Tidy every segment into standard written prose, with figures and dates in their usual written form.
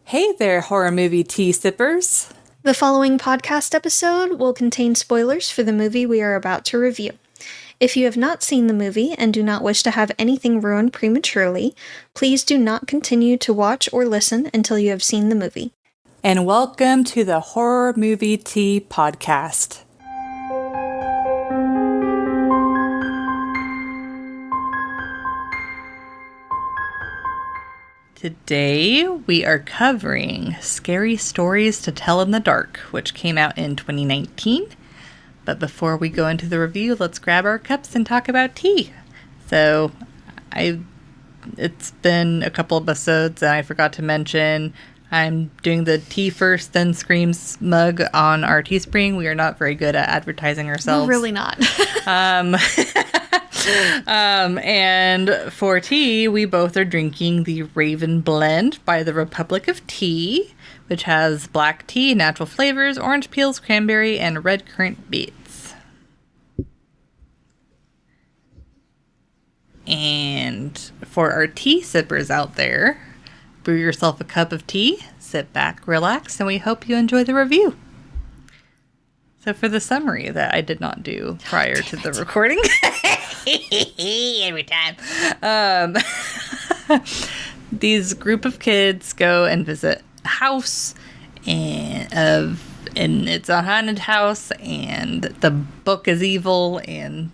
Hey there, horror movie tea sippers. The following podcast episode will contain spoilers for the movie we are about to review. If you have not seen the movie and do not wish to have anything ruined prematurely, please do not continue to watch or listen until you have seen the movie. And welcome to the Horror Movie Tea Podcast. Today, we are covering Scary Stories to Tell in the Dark, which came out in 2019. But before we go into the review, let's grab our cups and talk about tea. So, it's been a couple of episodes, and I forgot to mention I'm doing the tea first, then screams mug on our Teespring. We are not very good at advertising ourselves. We're really not. And for tea, we both are drinking the Raven Blend by the Republic of Tea, which has black tea, natural flavors, orange peels, cranberry, and red currant beets. And for our tea sippers out there, brew yourself a cup of tea, sit back, relax, and we hope you enjoy the review. So for the summary that I did not do prior to the recording, every time, these group of kids go and visit a house, and it's a haunted house, and the book is evil, and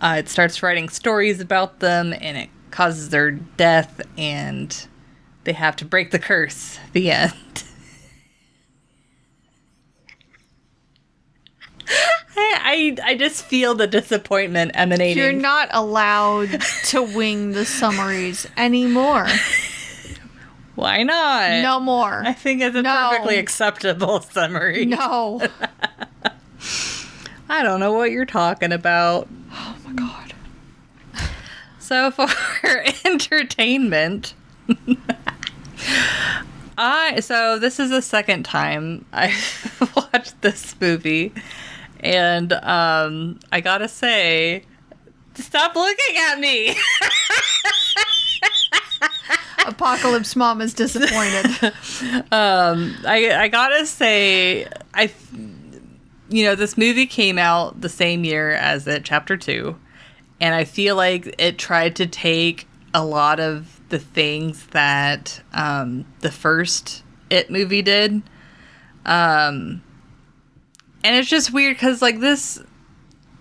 it starts writing stories about them, and it causes their death, and they have to break the curse. The end. I just feel the disappointment emanating. You're not allowed to wing the summaries anymore. Why not? No more. I think it's a perfectly acceptable summary. No. I don't know what you're talking about. Oh my god. So for entertainment, so this is the second time I've watched this movie. And I gotta say, stop looking at me. Apocalypse Mom is disappointed. I gotta say, this movie came out the same year as it, Chapter 2, and I feel like it tried to take a lot of the things that the first It movie did. And it's just weird because, like, this,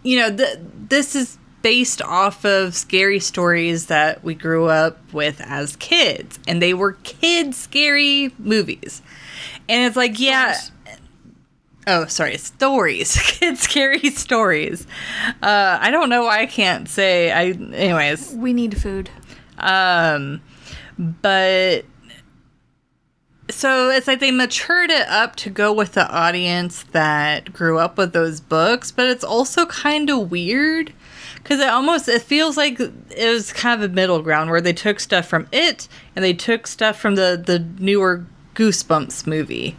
this is based off of scary stories that we grew up with as kids. And they were kid scary movies. And it's like, stories. Kid scary stories. I don't know why I can't say. Anyways. We need food. But... So it's like they matured it up to go with the audience that grew up with those books, but it's also kind of weird because it feels like it was kind of a middle ground where they took stuff from It and they took stuff from the newer Goosebumps movie.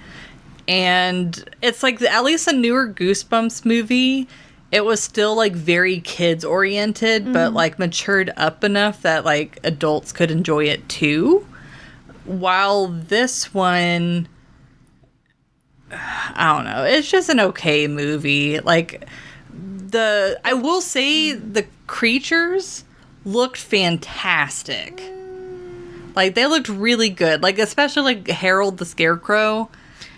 And it's like, at least the newer Goosebumps movie, it was still like very kids oriented, but like matured up enough that like adults could enjoy it too. While this one, I don't know, it's just an okay movie. Like, I will say the creatures looked fantastic. Like, they looked really good. Like, especially like Harold the Scarecrow.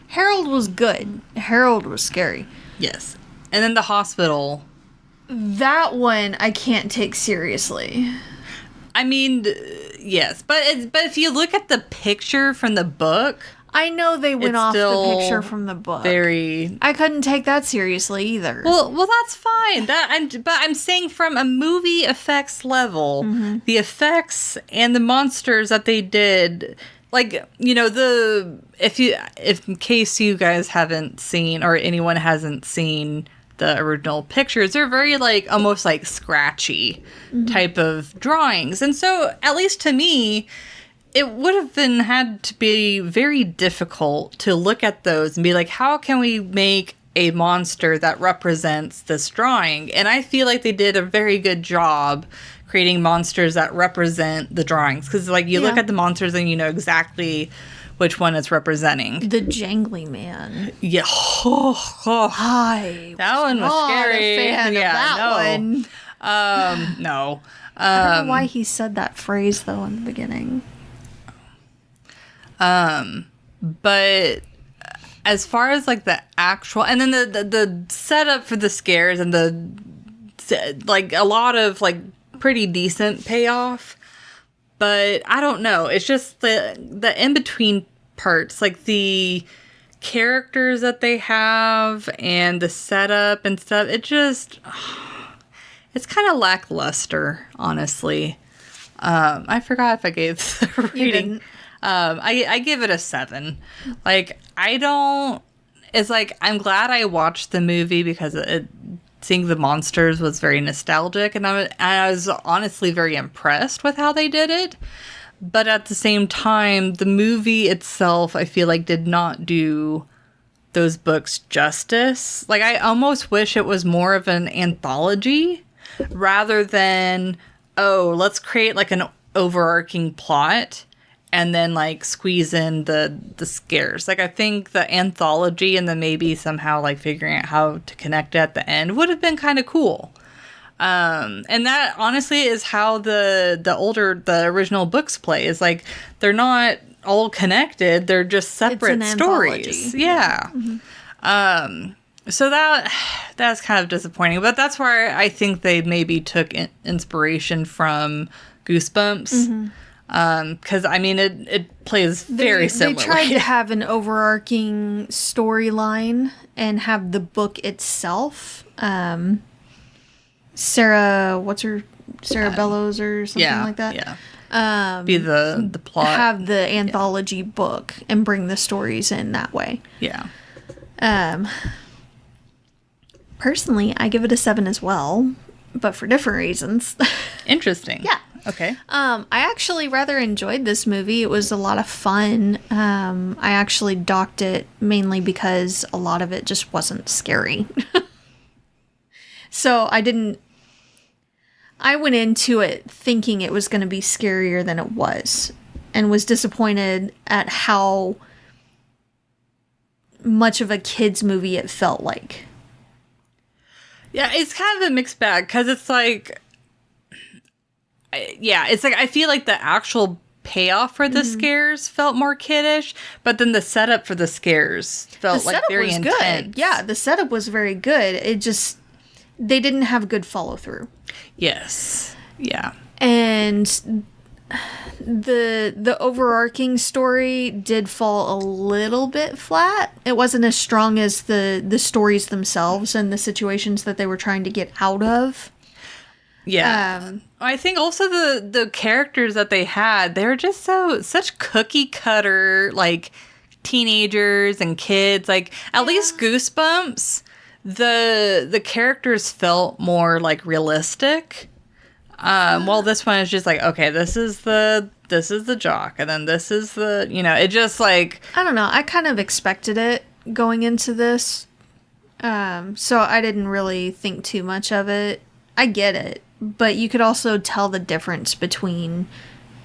Harold was good. Harold was scary. Yes. And then the hospital. That one I can't take seriously. I mean, yes, but if you look at the picture from the book, I know they went off the picture from the book. I couldn't take that seriously either. Well, that's fine. But I'm saying from a movie effects level, the effects and the monsters that they did, like, if in case you guys haven't seen or anyone hasn't seen the original pictures, they're very like almost like scratchy type of drawings. And so at least to me, it would have had to be very difficult to look at those and be like, how can we make a monster that represents this drawing? And I feel like they did a very good job creating monsters that represent the drawings. Because like you look at the monsters and you know exactly which one it's representing. The jangly man. Yeah. That one was scary. A fan of that one. No. I don't know why he said that phrase though in the beginning. But as far as like the actual, and then the setup for the scares and the like a lot of like pretty decent payoff, but I don't know. It's just the in between parts, like the characters that they have and the setup and stuff. It's kind of lackluster, honestly. I forgot if I gave the rating. I give it a 7. Like, it's like, I'm glad I watched the movie because seeing the monsters was very nostalgic, and I was honestly very impressed with how they did it. But at the same time, the movie itself, I feel like, did not do those books justice. Like, I almost wish it was more of an anthology rather than, let's create like an overarching plot and then like squeeze in the scares. Like, I think the anthology and then maybe somehow like figuring out how to connect it at the end would have been kind of cool. And that honestly is how the original books play, is like they're not all connected, they're just separate stories. Yeah. Mm-hmm. So that's kind of disappointing, but that's where I think they maybe took inspiration from Goosebumps. Mm-hmm. Because I mean, it plays very similarly. They tried to have an overarching storyline and have the book itself. Sarah Bellows or something like that. Yeah. Be the plot. Have the anthology book and bring the stories in that way. Yeah. Personally, I give it a 7 as well, but for different reasons. Interesting. Yeah. Okay. I actually rather enjoyed this movie. It was a lot of fun. I actually docked it mainly because a lot of it just wasn't scary. So I went into it thinking it was going to be scarier than it was, and was disappointed at how much of a kid's movie it felt like. Yeah, it's kind of a mixed bag, because it's like, it's like I feel like the actual payoff for the scares felt more kiddish, but then the setup for the scares felt like very intense. Good. Yeah, the setup was very good. It just, they didn't have good follow through. Yes. Yeah. And the overarching story did fall a little bit flat. It wasn't as strong as the stories themselves and the situations that they were trying to get out of. Yeah. I think also the characters that they had, they were just such cookie cutter, like, teenagers and kids. Like, at least Goosebumps, the characters felt more like realistic. Well, this one is just like, okay, this is the jock, and then this is the, it just like, I don't know. I kind of expected it going into this. So I didn't really think too much of it. I get it, but you could also tell the difference between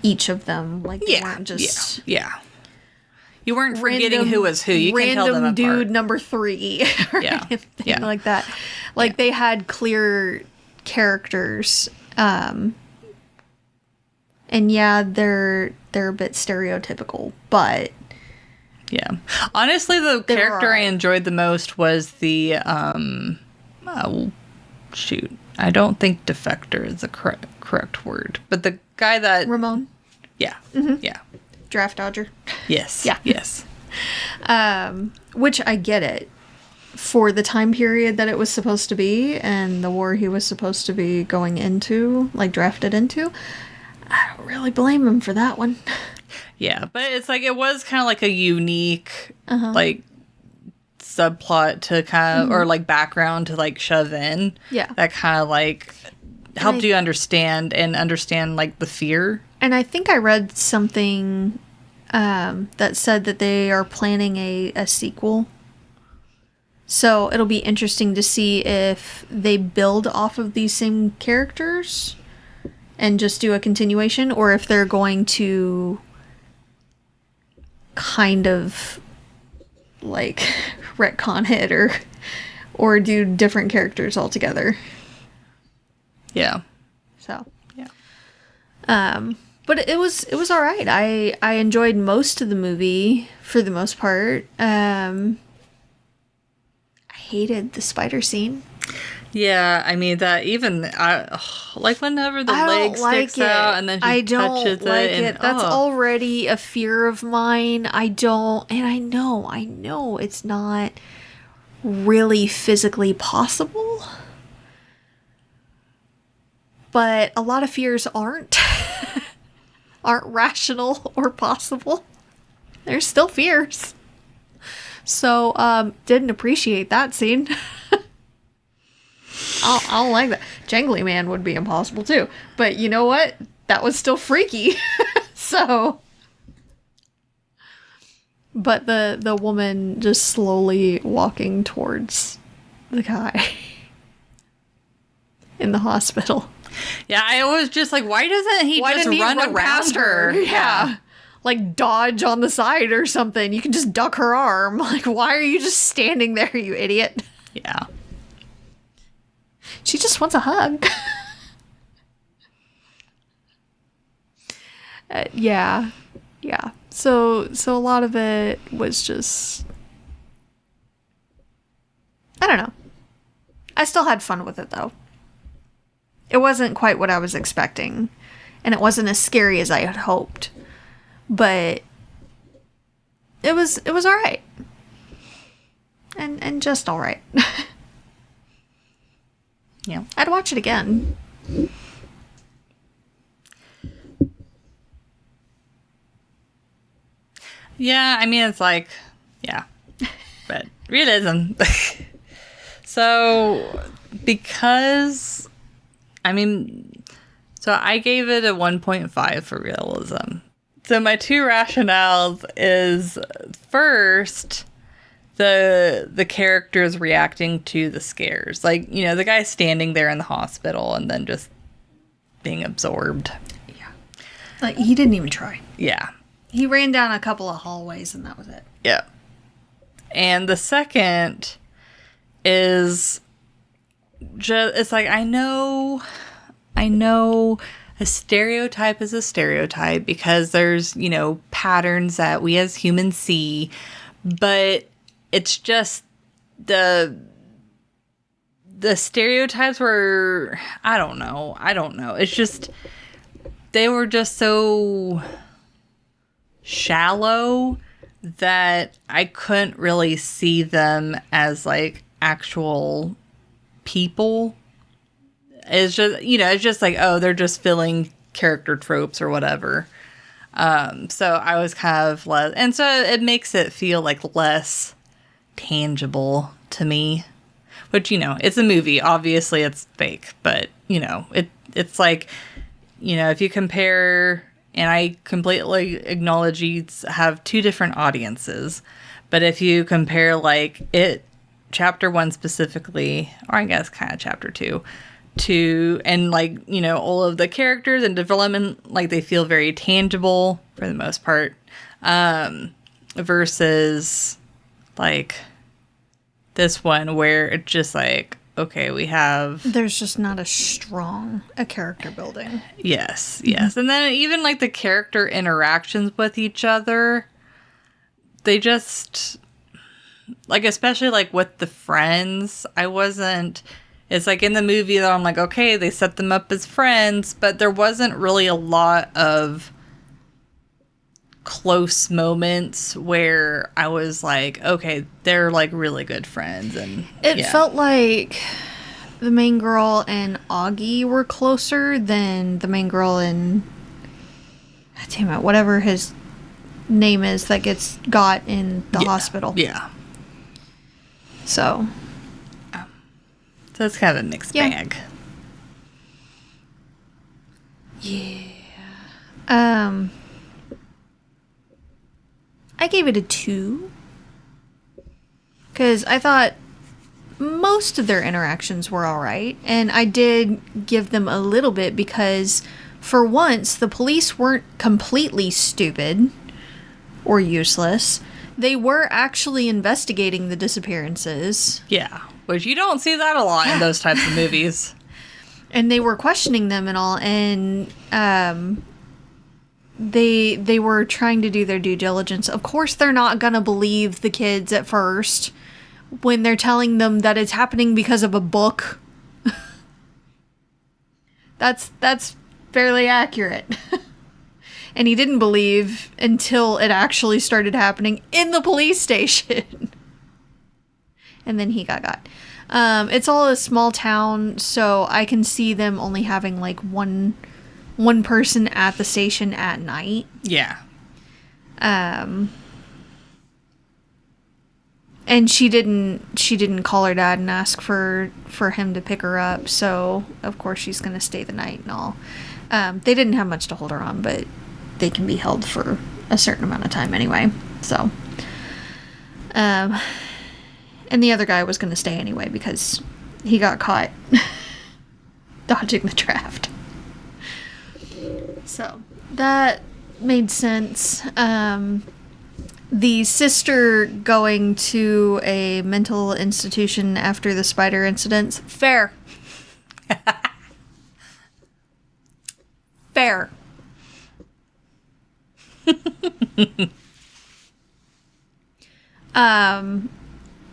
each of them. Like, they weren't just you weren't forgetting who was who. You can tell them apart. Random dude number 3 or anything like that. Like, they had clear characters. And they're a bit stereotypical, but honestly, the character I enjoyed the most was the I don't think defector is the correct word, but the guy that Ramon. Yeah. Mm-hmm. Yeah. Draft dodger. Yes. Yeah. Yes. Which I get it. For the time period that it was supposed to be and the war he was supposed to be going into, like drafted into, I don't really blame him for that one. Yeah, but it's like, it was kind of like a unique, like, subplot to kind of, or like background to like shove in. Yeah. That kind of like helped you understand like the fear. And I think I read something that said that they are planning a sequel. So it'll be interesting to see if they build off of these same characters and just do a continuation, or if they're going to kind of like retcon it or do different characters altogether. Yeah. So yeah. But it was all right. I enjoyed most of the movie for the most part. I hated the spider scene. Yeah, I mean that even like whenever the leg sticks out and then she touches it. And, That's already a fear of mine. I know it's not really physically possible. But a lot of fears aren't rational or possible. They're still fears. So, didn't appreciate that scene. I don't like that. Jangly Man would be impossible too. But you know what? That was still freaky. So. But the woman just slowly walking towards the guy in the hospital. Yeah, I was just like, why doesn't he just run around past her? Yeah. Like dodge on the side or something. You can just duck her arm. Like, why are you just standing there, you idiot? Yeah. She just wants a hug. Yeah. So a lot of it was just, I don't know. I still had fun with it though. It wasn't quite what I was expecting, and it wasn't as scary as I had hoped. But it was all right. And just all right. Yeah. I'd watch it again. Yeah, I mean, it's like, yeah. But realism. So, because, I mean, so I gave it a 1.5 for realism. So my two rationales is, first, the characters reacting to the scares. Like, you know, the guy standing there in the hospital and then just being absorbed. Yeah. Like, he didn't even try. Yeah. He ran down a couple of hallways and that was it. Yeah. And the second is just, it's like, I know a stereotype is a stereotype because there's, you know, patterns that we as humans see, but it's just the stereotypes were, I don't know. It's just, they were just so shallow that I couldn't really see them as like actual people. It's just, you know, it's just like, oh, they're just filling character tropes or whatever. So I was kind of less, and so it makes it feel like less tangible to me, which, you know, it's a movie. Obviously it's fake, but you know, it's like, you know, if you compare, and I completely acknowledge you have two different audiences, but if you compare like it, chapter 1 specifically, or I guess kind of chapter 2, and like, you know, all of the characters and development, like they feel very tangible for the most part, versus like this one where it's just like, okay, there's just not as strong a character building. Yes. And then even like the character interactions with each other, they just, like, especially like with the friends, it's like in the movie though, I'm like, okay, they set them up as friends, but there wasn't really a lot of close moments where I was like, okay, they're like really good friends. And it felt like the main girl and Augie were closer than the main girl and, damn it, whatever his name is that gets got in the hospital. Yeah. So it's kind of a mixed bag. Yeah. I gave it a 2. Because I thought most of their interactions were alright. And I did give them a little bit because, for once, the police weren't completely stupid. or useless. They were actually investigating the disappearances. Yeah, which you don't see that a lot in those types of movies. And they were questioning them and all, and they were trying to do their due diligence. Of course, they're not gonna believe the kids at first when they're telling them that it's happening because of a book. That's fairly accurate. And he didn't believe until it actually started happening in the police station. And then he got. It's all a small town, so I can see them only having like one person at the station at night. Yeah. And she didn't call her dad and ask for him to pick her up, so of course she's gonna stay the night and all. They didn't have much to hold her on, but they can be held for a certain amount of time anyway. So, and the other guy was gonna stay anyway because he got caught dodging the draft. So that made sense. The sister going to a mental institution after the spider incidents. Fair. Fair.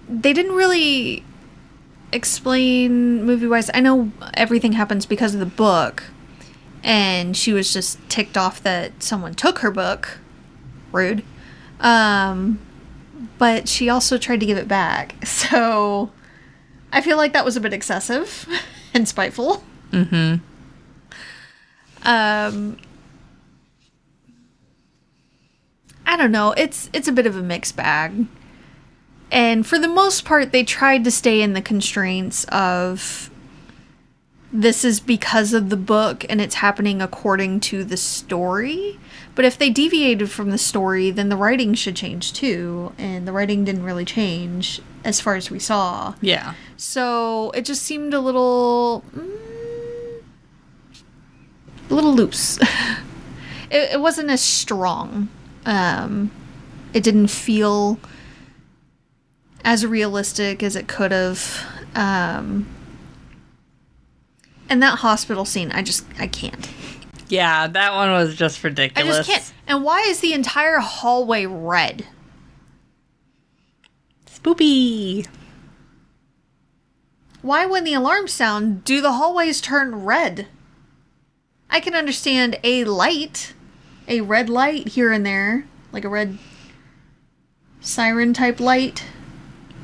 They didn't really explain movie-wise. I know everything happens because of the book, and she was just ticked off that someone took her book. Rude. But she also tried to give it back. So I feel like that was a bit excessive and spiteful. Mm-hmm. I don't know. It's a bit of a mixed bag. And for the most part, they tried to stay in the constraints of this is because of the book and it's happening according to the story. But if they deviated from the story, then the writing should change too. And the writing didn't really change as far as we saw. Yeah. So it just seemed a little loose. It wasn't as strong. It didn't feel as realistic as it could have. And that hospital scene, I can't. Yeah, that one was just ridiculous. I just can't. And why is the entire hallway red? Spoopy. Why, when the alarms sound, do the hallways turn red? I can understand a red light here and there, like a red siren type light.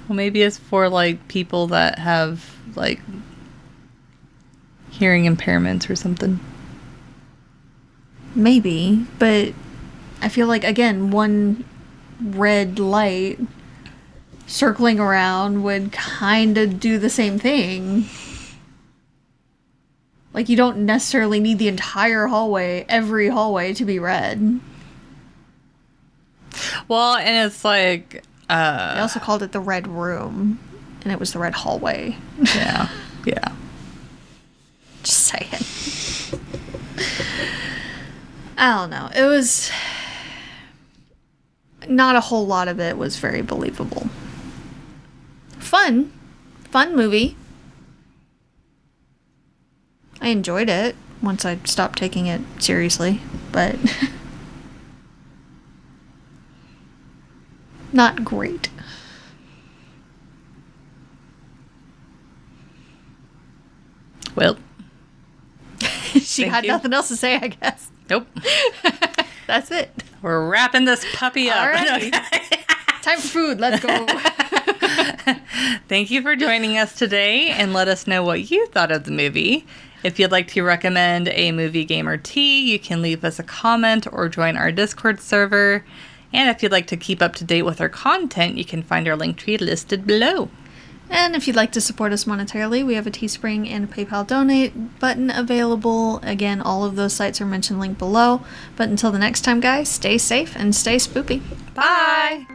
Well, maybe it's for, like, people that have, like, hearing impairments or something. Maybe, but I feel like, again, one red light circling around would kind of do the same thing. Like, you don't necessarily need the entire hallway, every hallway, to be red. Well, and it's like... They also called it the Red Room, and it was the Red Hallway. Yeah, yeah. Just saying. I don't know. It was... Not a whole lot of it was very believable. Fun movie. I enjoyed it once I stopped taking it seriously, but not great. Well, she had nothing else to say, I guess. Nope. That's it. We're wrapping this puppy up. All right. Time for food. Let's go. Thank you for joining us today, and let us know what you thought of the movie. If you'd like to recommend a movie, game, or tea, you can leave us a comment or join our Discord server. And if you'd like to keep up to date with our content, you can find our link tree listed below. And if you'd like to support us monetarily, we have a Teespring and a PayPal donate button available. Again, all of those sites are mentioned linked below. But until the next time, guys, stay safe and stay spoopy. Bye!